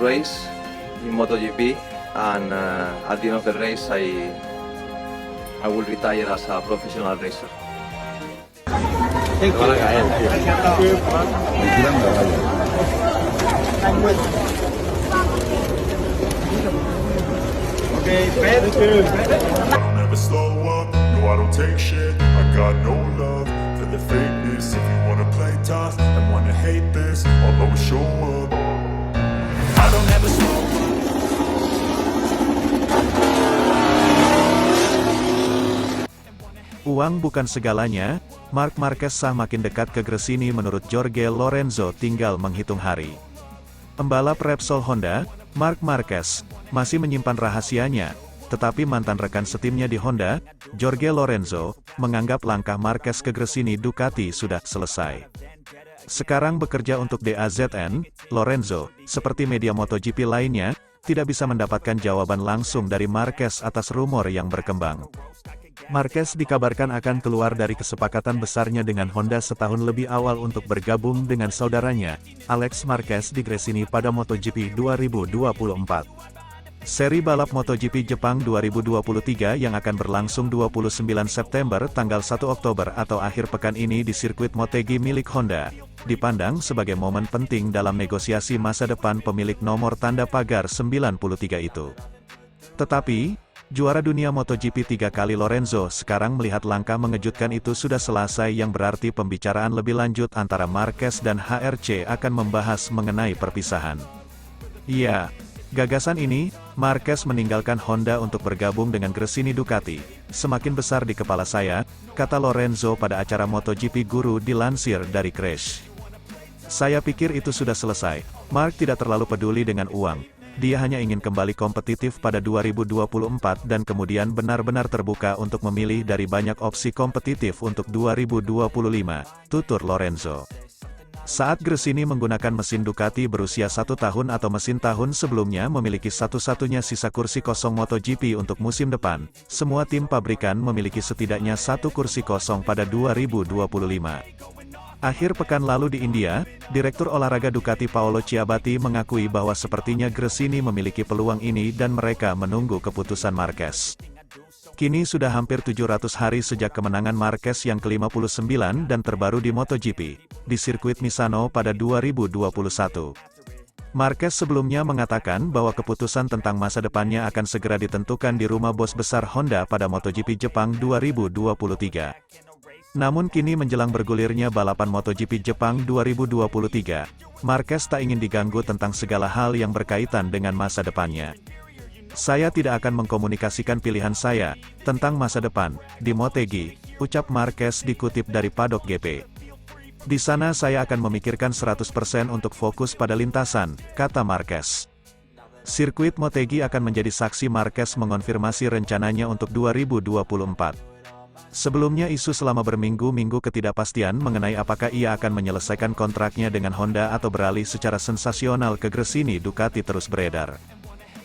race in MotoGP, and at the end of the race, I will retire as a professional racer. Thank you. Okay, thank you. I don't ever slow up, no I don't take shit. I got no love for the fakeness. If you wanna play tough and wanna hate this, I'll always show up. I don't ever slow up. Uang bukan segalanya, Marc Marquez sah makin dekat ke Gresini menurut Jorge Lorenzo tinggal menghitung hari. Pembalap Repsol Honda, Marc Marquez, masih menyimpan rahasianya, tetapi mantan rekan setimnya di Honda, Jorge Lorenzo, menganggap langkah Marquez ke Gresini Ducati sudah selesai. Sekarang bekerja untuk DAZN, Lorenzo, seperti media MotoGP lainnya, tidak bisa mendapatkan jawaban langsung dari Marquez atas rumor yang berkembang. Marquez dikabarkan akan keluar dari kesepakatan besarnya dengan Honda setahun lebih awal untuk bergabung dengan saudaranya, Alex Marquez di Gresini pada MotoGP 2024. Seri balap MotoGP Jepang 2023 yang akan berlangsung 29 September tanggal 1 Oktober atau akhir pekan ini di sirkuit Motegi milik Honda, dipandang sebagai momen penting dalam negosiasi masa depan pemilik nomor tanda pagar 93 itu. Tetapi, juara dunia MotoGP 3 kali Lorenzo sekarang melihat langkah mengejutkan itu sudah selesai yang berarti pembicaraan lebih lanjut antara Marquez dan HRC akan membahas mengenai perpisahan. Ya, gagasan ini, Marquez meninggalkan Honda untuk bergabung dengan Gresini Ducati, semakin besar di kepala saya, kata Lorenzo pada acara MotoGP Guru dilansir dari Crash. Saya pikir itu sudah selesai, Marc tidak terlalu peduli dengan uang. Dia hanya ingin kembali kompetitif pada 2024 dan kemudian benar-benar terbuka untuk memilih dari banyak opsi kompetitif untuk 2025, tutur Lorenzo. Saat Gresini menggunakan mesin Ducati berusia 1 tahun atau mesin tahun sebelumnya memiliki satu-satunya sisa kursi kosong MotoGP untuk musim depan, semua tim pabrikan memiliki setidaknya 1 kursi kosong pada 2025. Akhir pekan lalu di India, Direktur Olahraga Ducati Paolo Ciabatti mengakui bahwa sepertinya Gresini memiliki peluang ini dan mereka menunggu keputusan Marquez. Kini sudah hampir 700 hari sejak kemenangan Marquez yang ke-59 dan terbaru di MotoGP, di sirkuit Misano pada 2021. Marquez sebelumnya mengatakan bahwa keputusan tentang masa depannya akan segera ditentukan di rumah bos besar Honda pada MotoGP Jepang 2023. Namun kini menjelang bergulirnya balapan MotoGP Jepang 2023, Marquez tak ingin diganggu tentang segala hal yang berkaitan dengan masa depannya. Saya tidak akan mengkomunikasikan pilihan saya tentang masa depan di Motegi, ucap Marquez dikutip dari Paddock GP. Di sana saya akan memikirkan 100% untuk fokus pada lintasan, kata Marquez. Sirkuit Motegi akan menjadi saksi Marquez mengonfirmasi rencananya untuk 2024. Sebelumnya isu selama berminggu-minggu ketidakpastian mengenai apakah ia akan menyelesaikan kontraknya dengan Honda atau beralih secara sensasional ke Gresini Ducati terus beredar.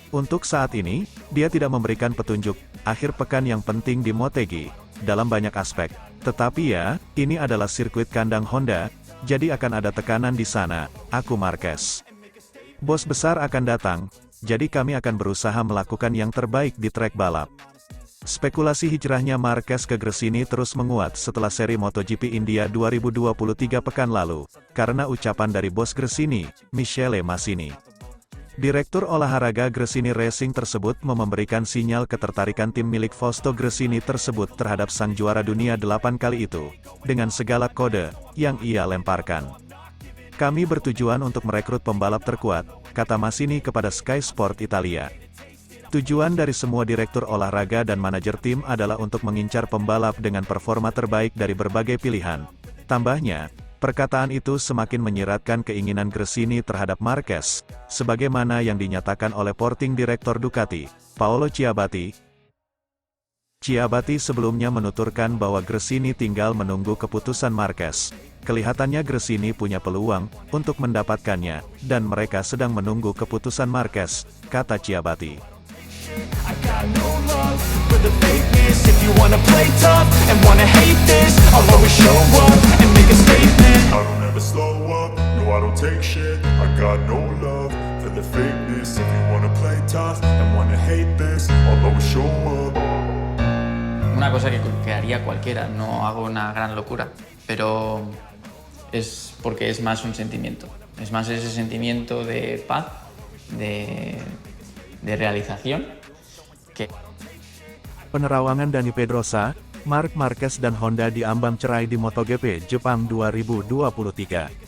Untuk saat ini, dia tidak memberikan petunjuk akhir pekan yang penting di Motegi, dalam banyak aspek. Tetapi ya, ini adalah sirkuit kandang Honda, jadi akan ada tekanan di sana, aku Marquez. Bos besar akan datang, jadi kami akan berusaha melakukan yang terbaik di trek balap. Spekulasi hijrahnya Marquez ke Gresini terus menguat setelah seri MotoGP India 2023 pekan lalu, karena ucapan dari bos Gresini, Michele Massini. Direktur olahraga Gresini Racing tersebut memberikan sinyal ketertarikan tim milik Fausto Gresini tersebut terhadap sang juara dunia 8 kali itu, dengan segala kode yang ia lemparkan. Kami bertujuan untuk merekrut pembalap terkuat, kata Massini kepada Sky Sport Italia. Tujuan dari semua direktur olahraga dan manajer tim adalah untuk mengincar pembalap dengan performa terbaik dari berbagai pilihan. Tambahnya, perkataan itu semakin menyiratkan keinginan Gresini terhadap Marquez, sebagaimana yang dinyatakan oleh Sporting Director Ducati, Paolo Ciabatti. Ciabatti sebelumnya menuturkan bahwa Gresini tinggal menunggu keputusan Marquez. Kelihatannya Gresini punya peluang untuk mendapatkannya, dan mereka sedang menunggu keputusan Marquez, kata Ciabatti. I got no love for the fakeness. If you wanna play tough and wanna hate this, I'll always show up and make a statement. I don't ever slow up, no I don't take shit. I got no love for the the fakeness. If you wanna play tough and wanna hate this, I'll always show up. Una cosa que haría cualquiera, no hago una gran locura, pero es porque es más un sentimiento. Es más ese sentimiento de paz, de realización, que... Penerawangan Dani Pedrosa, Marc Marquez dan Honda diambang cerai di MotoGP Jepang 2023.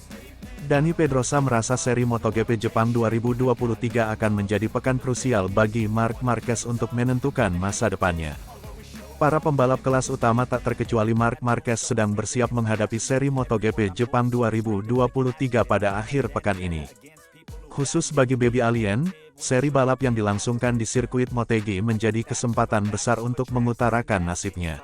Dani Pedrosa merasa seri MotoGP Jepang 2023 akan menjadi pekan krusial bagi Marc Marquez untuk menentukan masa depannya. Para pembalap kelas utama tak terkecuali Marc Marquez sedang bersiap menghadapi seri MotoGP Jepang 2023 pada akhir pekan ini. Khusus bagi Baby Alien, seri balap yang dilangsungkan di sirkuit Motegi menjadi kesempatan besar untuk mengutarakan nasibnya.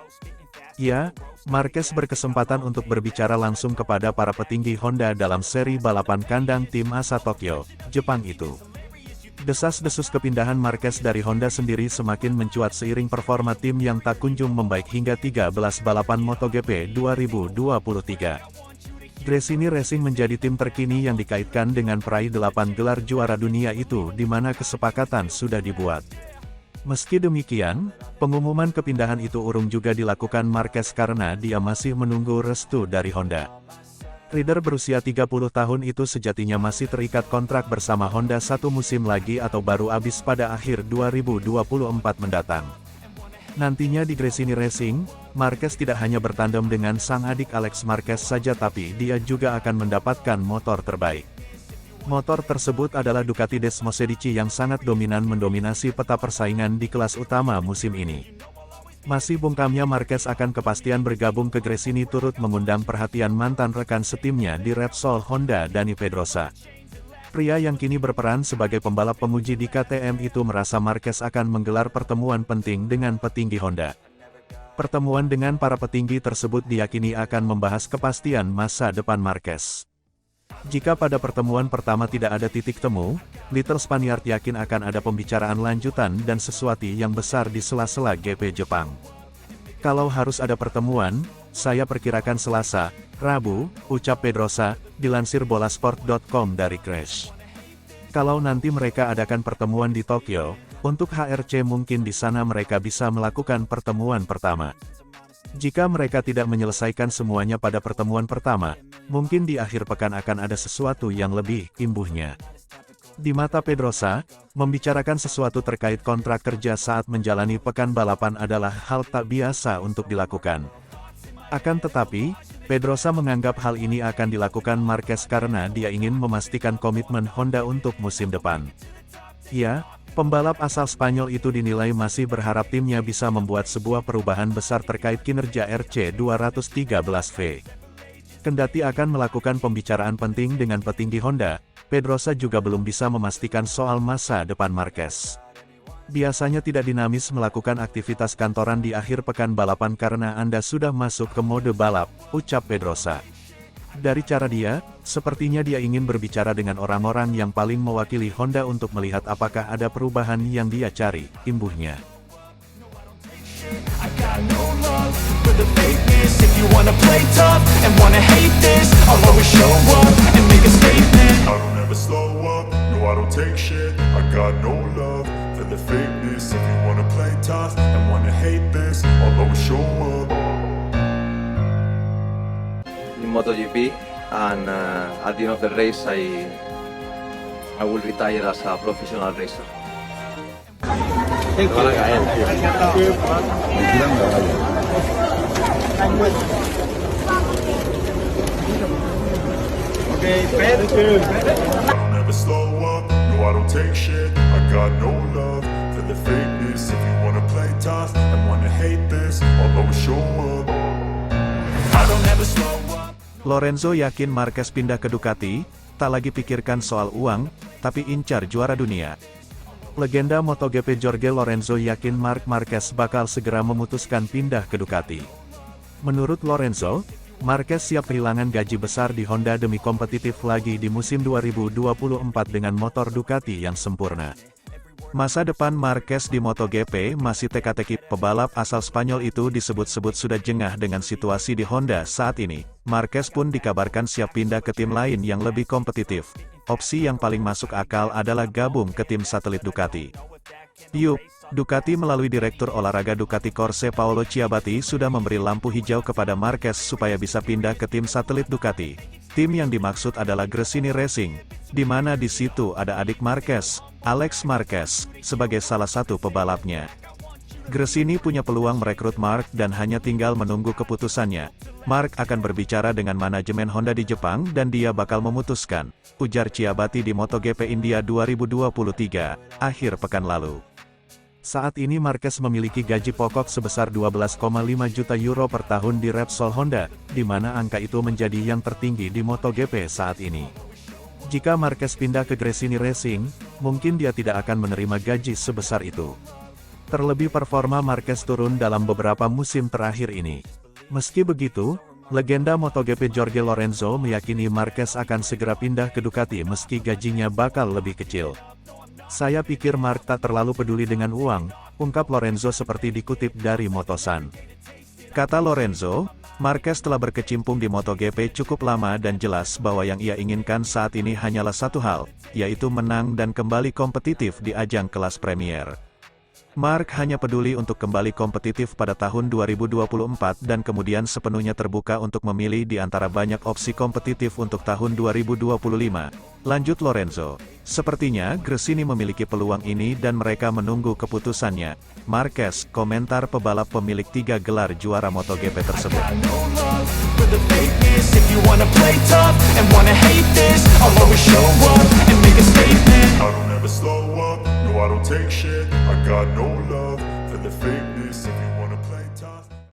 Ya, Marquez berkesempatan untuk berbicara langsung kepada para petinggi Honda dalam seri balapan kandang tim ASA Tokyo, Jepang itu. Desas-desus kepindahan Marquez dari Honda sendiri semakin mencuat seiring performa tim yang tak kunjung membaik hingga 13 balapan MotoGP 2023. Gresini Racing menjadi tim terkini yang dikaitkan dengan peraih 8 gelar juara dunia itu di mana kesepakatan sudah dibuat. Meski demikian, pengumuman kepindahan itu urung juga dilakukan Marquez karena dia masih menunggu restu dari Honda. Rider berusia 30 tahun itu sejatinya masih terikat kontrak bersama Honda satu musim lagi atau baru habis pada akhir 2024 mendatang. Nantinya di Gresini Racing, Marquez tidak hanya bertandem dengan sang adik Alex Marquez saja tapi dia juga akan mendapatkan motor terbaik. Motor tersebut adalah Ducati Desmosedici yang sangat dominan mendominasi peta persaingan di kelas utama musim ini. Masih bungkamnya Marquez akan kepastian bergabung ke Gresini turut mengundang perhatian mantan rekan setimnya di Repsol Honda Dani Pedrosa. Pria yang kini berperan sebagai pembalap penguji di KTM itu merasa Marquez akan menggelar pertemuan penting dengan petinggi Honda. Pertemuan dengan para petinggi tersebut diyakini akan membahas kepastian masa depan Marquez. Jika pada pertemuan pertama tidak ada titik temu, Little Spaniard yakin akan ada pembicaraan lanjutan dan sesuatu yang besar di sela-sela GP Jepang. Kalau harus ada pertemuan, saya perkirakan Selasa, Rabu, ucap Pedrosa, dilansir bolasport.com dari Crash. Kalau nanti mereka adakan pertemuan di Tokyo, untuk HRC mungkin di sana mereka bisa melakukan pertemuan pertama. Jika mereka tidak menyelesaikan semuanya pada pertemuan pertama, mungkin di akhir pekan akan ada sesuatu yang lebih, imbuhnya. Di mata Pedrosa, membicarakan sesuatu terkait kontrak kerja saat menjalani pekan balapan adalah hal tak biasa untuk dilakukan. Akan tetapi, Pedrosa menganggap hal ini akan dilakukan Marquez karena dia ingin memastikan komitmen Honda untuk musim depan. Ya, pembalap asal Spanyol itu dinilai masih berharap timnya bisa membuat sebuah perubahan besar terkait kinerja RC213V. Kendati akan melakukan pembicaraan penting dengan petinggi Honda, Pedrosa juga belum bisa memastikan soal masa depan Marquez. Biasanya tidak dinamis melakukan aktivitas kantoran di akhir pekan balapan karena Anda sudah masuk ke mode balap, ucap Pedrosa. Dari cara dia, sepertinya dia ingin berbicara dengan orang-orang yang paling mewakili Honda untuk melihat apakah ada perubahan yang dia cari, imbuhnya. I got no love for the fakeness. If you wanna play tough and wanna hate this, I'll always show up and make a statement. I don't ever slow up, no I don't take shit. I got no love for the fakeness. If you wanna play tough and wanna hate this, I'll always show up. In MotoGP, and at the end of the race, I will retire as a professional racer. Thank you. Okay, thank you. I don't ever slow up, no I don't take shit. I got no love for the fakeness. If you wanna play tough and wanna hate this, I'll always show up. I don't ever slow up. Lorenzo yakin Marquez pindah ke Ducati, tak lagi pikirkan soal uang, tapi incar juara dunia. Legenda MotoGP Jorge Lorenzo yakin Marc Marquez bakal segera memutuskan pindah ke Ducati. Menurut Lorenzo, Marquez siap kehilangan gaji besar di Honda demi kompetitif lagi di musim 2024 dengan motor Ducati yang sempurna. Masa depan Marquez di MotoGP masih teka-teki. Pebalap asal Spanyol itu disebut-sebut sudah jengah dengan situasi di Honda saat ini. Marquez pun dikabarkan siap pindah ke tim lain yang lebih kompetitif. Opsi yang paling masuk akal adalah gabung ke tim satelit Ducati. Yup, Ducati melalui Direktur Olahraga Ducati Corse Paolo Ciabatti sudah memberi lampu hijau kepada Marquez supaya bisa pindah ke tim satelit Ducati. Tim yang dimaksud adalah Gresini Racing, di mana di situ ada adik Marquez, Alex Marquez, sebagai salah satu pebalapnya. Gresini punya peluang merekrut Marc dan hanya tinggal menunggu keputusannya. Marc akan berbicara dengan manajemen Honda di Jepang dan dia bakal memutuskan, ujar Ciabatti di MotoGP India 2023, akhir pekan lalu. Saat ini Marquez memiliki gaji pokok sebesar 12,5 juta euro per tahun di Repsol Honda, di mana angka itu menjadi yang tertinggi di MotoGP saat ini. Jika Marquez pindah ke Gresini Racing, mungkin dia tidak akan menerima gaji sebesar itu. Terlebih performa Marquez turun dalam beberapa musim terakhir ini. Meski begitu, legenda MotoGP Jorge Lorenzo meyakini Marquez akan segera pindah ke Ducati meski gajinya bakal lebih kecil. Saya pikir Marc tak terlalu peduli dengan uang, ungkap Lorenzo seperti dikutip dari Motosan. Kata Lorenzo, Marquez telah berkecimpung di MotoGP cukup lama dan jelas bahwa yang ia inginkan saat ini hanyalah satu hal, yaitu menang dan kembali kompetitif di ajang kelas Premier. Marc hanya peduli untuk kembali kompetitif pada tahun 2024 dan kemudian sepenuhnya terbuka untuk memilih di antara banyak opsi kompetitif untuk tahun 2025. Lanjut Lorenzo, sepertinya Gresini memiliki peluang ini dan mereka menunggu keputusannya. Marquez, komentar pebalap pemilik 3 gelar juara MotoGP tersebut. I don't ever slow up, no I don't take shit. I got no love for the fakeness.